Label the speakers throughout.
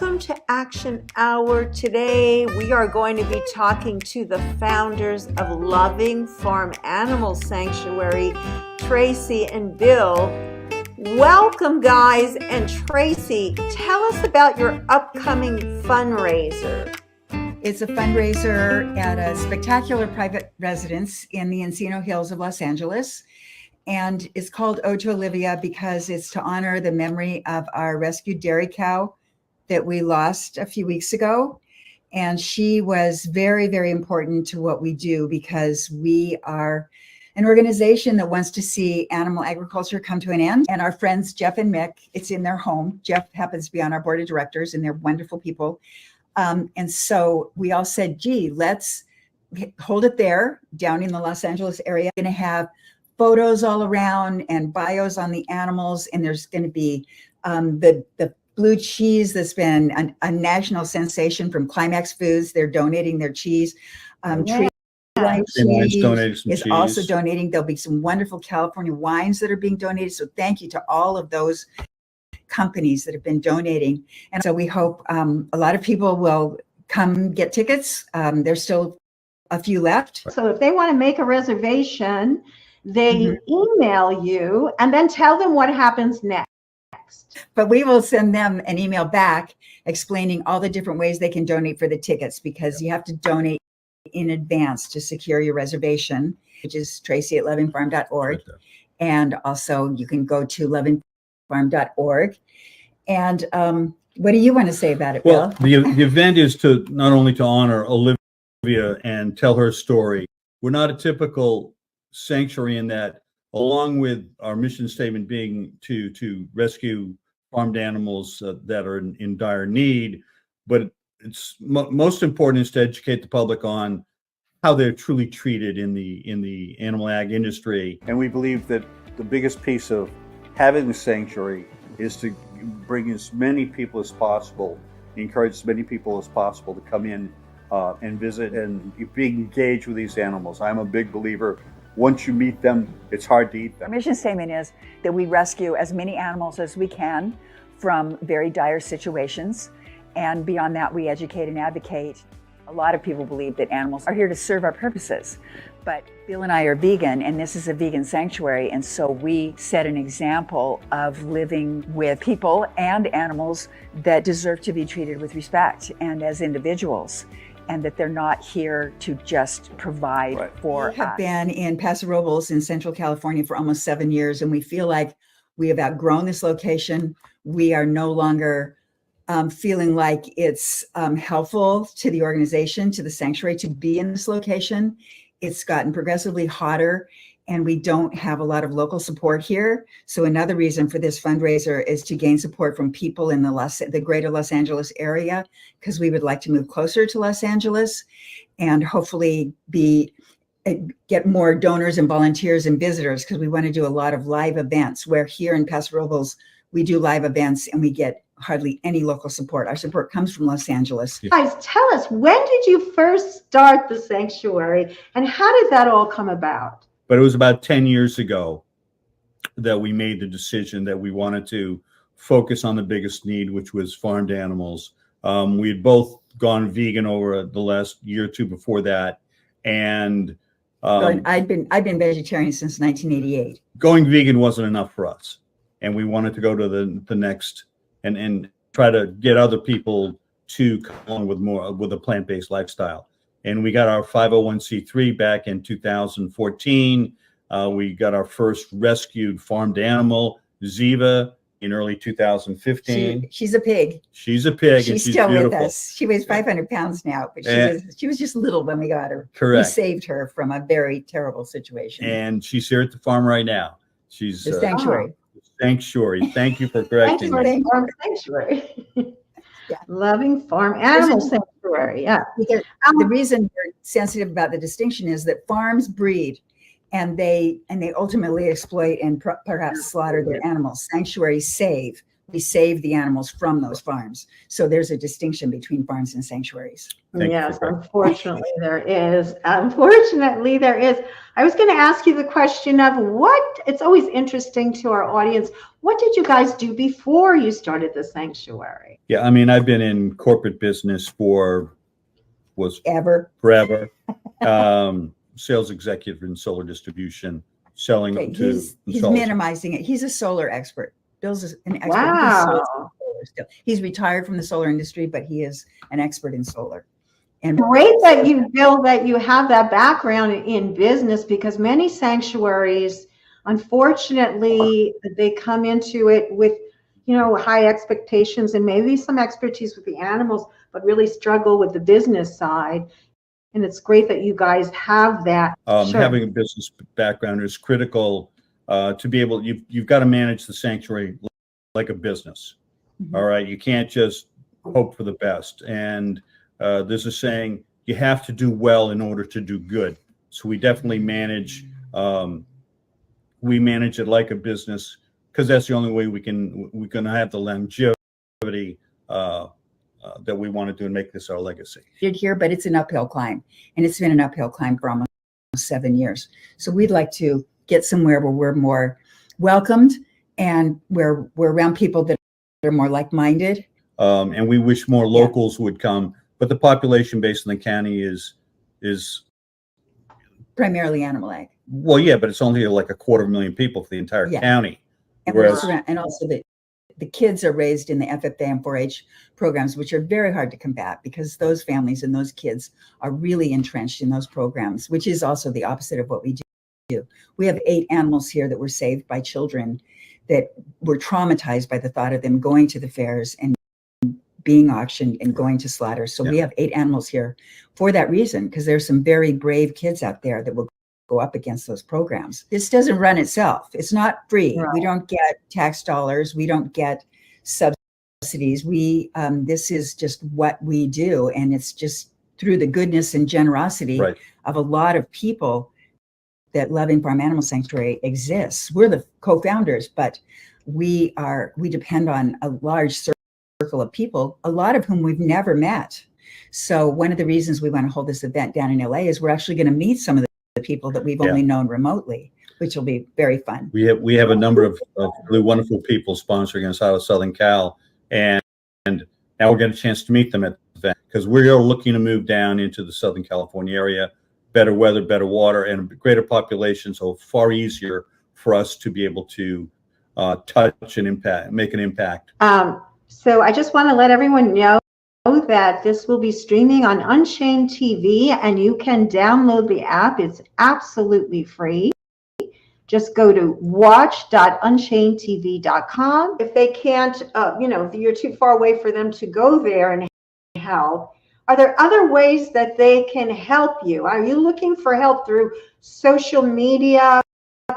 Speaker 1: Welcome to Action Hour. Today we are going to be talking to the founders of Loving Farm Animal Sanctuary, Tracy and Bill. Welcome, guys. And Tracy, tell us about your upcoming fundraiser.
Speaker 2: It's a fundraiser at a spectacular private residence in the Encino Hills of Los Angeles. And it's called Ode To Olivia because it's to honor the memory of our rescued dairy cow that we lost a few weeks ago. And she was very, very important to what we do because we are an organization that wants to see animal agriculture come to an end. And our friends, Jeff and Mick, it's in their home. Jeff happens to be on our board of directors and they're wonderful people. And so we all said, gee, let's hold it there down in the Los Angeles area. We're going to have photos all around and bios on the animals. And there's going to be the blue cheese that's been a national sensation from Climax Foods. They're donating their cheese. Tree Line Cheese is also donating. There'll be some wonderful California wines that are being donated. So thank you to all of those companies that have been donating. And so we hope a lot of people will come get tickets. There's still a few left.
Speaker 1: So if they want to make a reservation, they email you and then tell them what happens next.
Speaker 2: But we will send them an email back explaining all the different ways they can donate for the tickets, because you have to donate in advance to secure your reservation, which is tracy@lovingfarm.org. And also you can go to lovingfarm.org. And what do you want to say about it, Bill?
Speaker 3: Well, the event is to not only to honor Olivia and tell her story. We're not a typical sanctuary in that, along with our mission statement being to rescue farmed animals that are in dire need, but it's most important is to educate the public on how they're truly treated in the animal ag industry. And we believe that the biggest piece of having the sanctuary is to bring as many people as possible, encourage as many people as possible to come in and visit and be engaged with these animals. I'm a big believer. Once you meet them, it's hard to eat them.
Speaker 4: Our mission statement is that we rescue as many animals as we can from very dire situations. And beyond that, we educate and advocate. A lot of people believe that animals are here to serve our purposes. But Bill and I are vegan, and this is a vegan sanctuary. And so we set an example of living with people and animals that deserve to be treated with respect and as individuals, and that they're not here to just provide for us.
Speaker 2: We have been in Paso Robles in Central California for almost 7 years, and we feel like we have outgrown this location. We are no longer feeling like it's helpful to the organization, to the sanctuary, to be in this location. It's gotten progressively hotter, and we don't have a lot of local support here. So another reason for this fundraiser is to gain support from people in the greater Los Angeles area, because we would like to move closer to Los Angeles and hopefully get more donors and volunteers and visitors, because we want to do a lot of live events, where here in Paso Robles, we do live events and we get hardly any local support. Our support comes from Los Angeles.
Speaker 1: Guys, tell us, when did you first start the sanctuary and how did that all come about?
Speaker 3: But it was about 10 years ago that we made the decision that we wanted to focus on the biggest need, which was farmed animals. We had both gone vegan over the last year or two before that. And
Speaker 2: I've been vegetarian since 1988.
Speaker 3: Going vegan wasn't enough for us. And we wanted to go to the next and try to get other people to come on with a plant-based lifestyle. And we got our 501c3 back in 2014. We got our first rescued farmed animal, Ziva, in early 2015.
Speaker 2: She's a pig.
Speaker 3: She's a pig.
Speaker 2: She's still beautiful. With us. She weighs 500 pounds now, but she was just little when we got her.
Speaker 3: Correct.
Speaker 2: We saved her from a very terrible situation.
Speaker 3: And she's here at the farm right now. She's
Speaker 2: the sanctuary.
Speaker 3: Sanctuary. Thank you for correcting me.
Speaker 1: Farm Sanctuary. Yeah. Loving Farm Animal Sanctuary. Yeah.
Speaker 2: Because the reason we're sensitive about the distinction is that farms breed and they ultimately exploit and perhaps slaughter their animals. Sanctuaries save. save the animals from those farms. So there's a distinction between farms and sanctuaries.
Speaker 1: Yes, unfortunately there is. Unfortunately there is. I was going to ask you the question of it's always interesting to our audience. What did you guys do before you started the sanctuary?
Speaker 3: Yeah, I mean, I've been in corporate business forever. Sales executive in solar distribution, selling to
Speaker 2: he's minimizing it. He's a solar expert. Bill's an expert.
Speaker 1: Wow.
Speaker 2: He's retired from the solar industry, but he is an expert in solar. And
Speaker 1: great that you, Bill, that you have that background in business, because many sanctuaries, unfortunately, they come into it with, high expectations and maybe some expertise with the animals, but really struggle with the business side. And it's great that you guys have that. Sure.
Speaker 3: Having a business background is critical to be able. You've got to manage the sanctuary like a business. Mm-hmm. All right, you can't just hope for the best. And there's a saying: you have to do well in order to do good. So we definitely manage. We manage it like a business because that's the only way we're going to have the longevity that we want to do and make this our legacy.
Speaker 2: Here, but it's an uphill climb, and it's been an uphill climb for almost 7 years. So we'd like to get somewhere where we're more welcomed and where we're around people that are more like-minded.
Speaker 3: And we wish more locals would come, but the population base in the county is
Speaker 2: primarily animal ag.
Speaker 3: Well, yeah, but it's only like 250,000 people for the entire county.
Speaker 2: And, and also the kids are raised in the FFA and 4-H programs, which are very hard to combat because those families and those kids are really entrenched in those programs, which is also the opposite of what we do. We have 8 animals here that were saved by children that were traumatized by the thought of them going to the fairs and being auctioned and going to slaughter. So we have 8 animals here for that reason, because there's some very brave kids out there that will go up against those programs. This doesn't run itself. It's not free. Right. We don't get tax dollars. We don't get subsidies. This is just what we do. And it's just through the goodness and generosity of a lot of people that Loving Farm Animal Sanctuary exists. We're the co-founders, but we depend on a large circle of people, a lot of whom we've never met. So one of the reasons we want to hold this event down in LA is we're actually going to meet some of the people that we've only known remotely, which will be very fun.
Speaker 3: We have a number of really wonderful people sponsoring us out of Southern Cal, and now we're getting a chance to meet them at the event because we're looking to move down into the Southern California area. Better weather, better water, and a greater population, so far easier for us to be able to touch and make an impact.
Speaker 1: So I just want to let everyone know that this will be streaming on Unchained TV, and you can download the app. It's absolutely free. Just go to watch.unchainedtv.com. If they can't, if you're too far away for them to go there and help, are there other ways that they can help you? Are you looking for help through social media,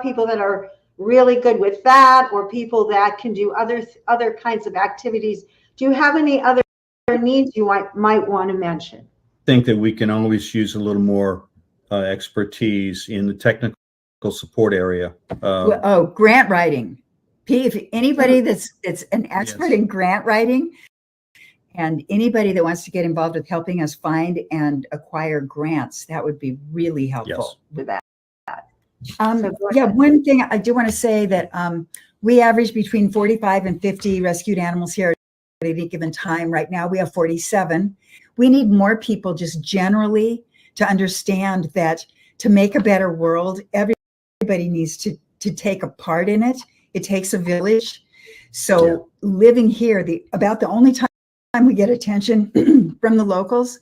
Speaker 1: people that are really good with that, or people that can do other kinds of activities? Do you have any other needs you might want to mention?
Speaker 3: I think that we can always use a little more expertise in the technical support area.
Speaker 2: Grant writing. If anybody that's an expert in grant writing, and anybody that wants to get involved with helping us find and acquire grants, that would be really helpful.
Speaker 1: With that.
Speaker 2: One thing I do want to say that we average between 45 and 50 rescued animals here at any given time. Right now we have 47. We need more people just generally to understand that to make a better world, everybody needs to take a part in it. It takes a village. So living here, about the only time we get attention from the locals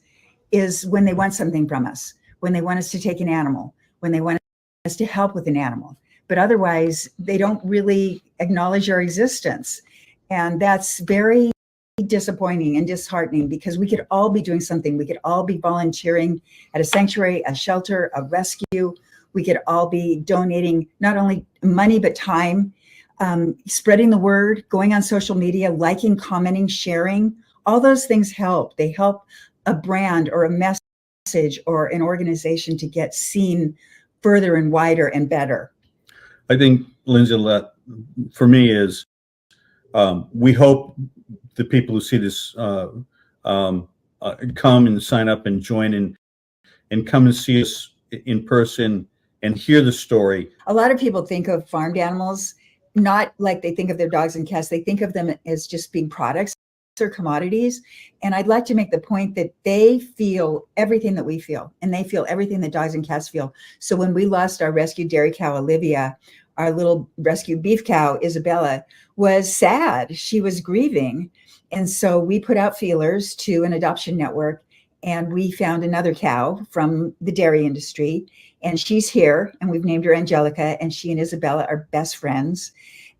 Speaker 2: is when they want something from us, when they want us to take an animal, when they want us to help with an animal. But otherwise, they don't really acknowledge our existence. And that's very disappointing and disheartening because we could all be doing something. We could all be volunteering at a sanctuary, a shelter, a rescue. We could all be donating not only money, but time, spreading the word, going on social media, liking, commenting, sharing. All those things help. They help a brand or a message or an organization to get seen further and wider and better.
Speaker 3: I think, Lindsay, for me is We hope the people who see this come and sign up and join and come and see us in person and hear the story.
Speaker 2: A lot of people think of farmed animals not like they think of their dogs and cats. They think of them as just being products or commodities. And I'd like to make the point that they feel everything that we feel, and they feel everything that dogs and cats feel. So when we lost our rescued dairy cow, Olivia, our little rescued beef cow, Isabella, was sad. She was grieving. And so we put out feelers to an adoption network, and we found another cow from the dairy industry. And she's here, and we've named her Angelica, and she and Isabella are best friends.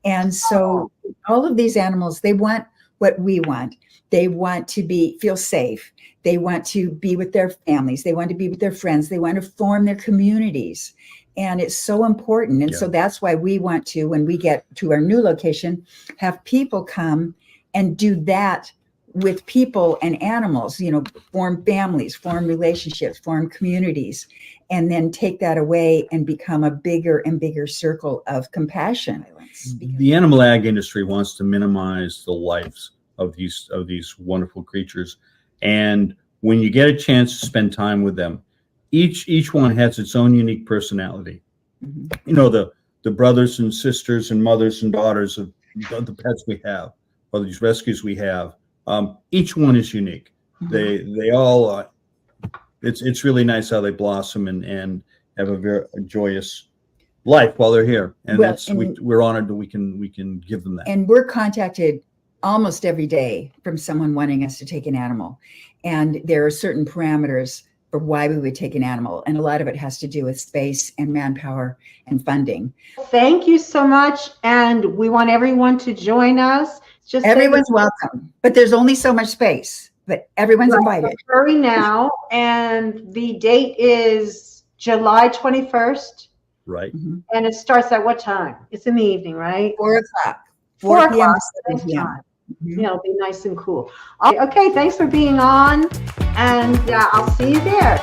Speaker 2: And so all of these animals, they want what we want. They want to feel safe. They want to be with their families. They want to be with their friends. They want to form their communities. And it's so important. And so that's why we want to, when we get to our new location, have people come and do that with people and animals, form families, form relationships, form communities, and then take that away and become a bigger and bigger circle of compassion.
Speaker 3: The animal ag industry wants to minimize the lives of these wonderful creatures. And when you get a chance to spend time with them, each one has its own unique personality. Mm-hmm. The brothers and sisters and mothers and daughters of the pets we have, or these rescues we have, each one is unique. Mm-hmm. They all it's really nice how they blossom and have a very joyous life while they're here. And we're honored that we can give them that.
Speaker 2: And we're contacted almost every day from someone wanting us to take an animal. And there are certain parameters for why we would take an animal. And a lot of it has to do with space and manpower and funding.
Speaker 1: Thank you so much. And we want everyone to join us.
Speaker 2: Everyone's welcome, but there's only so much space, but everyone's invited.
Speaker 1: Hurry now. And the date is July 21st.
Speaker 3: Right.
Speaker 2: Mm-hmm.
Speaker 1: And it starts at what time? It's in the evening, right?
Speaker 2: 4 o'clock.
Speaker 1: 4
Speaker 2: p.m.
Speaker 1: to 7 p.m. Mm-hmm. It'll be nice and cool. Okay, thanks for being on, and I'll see you there.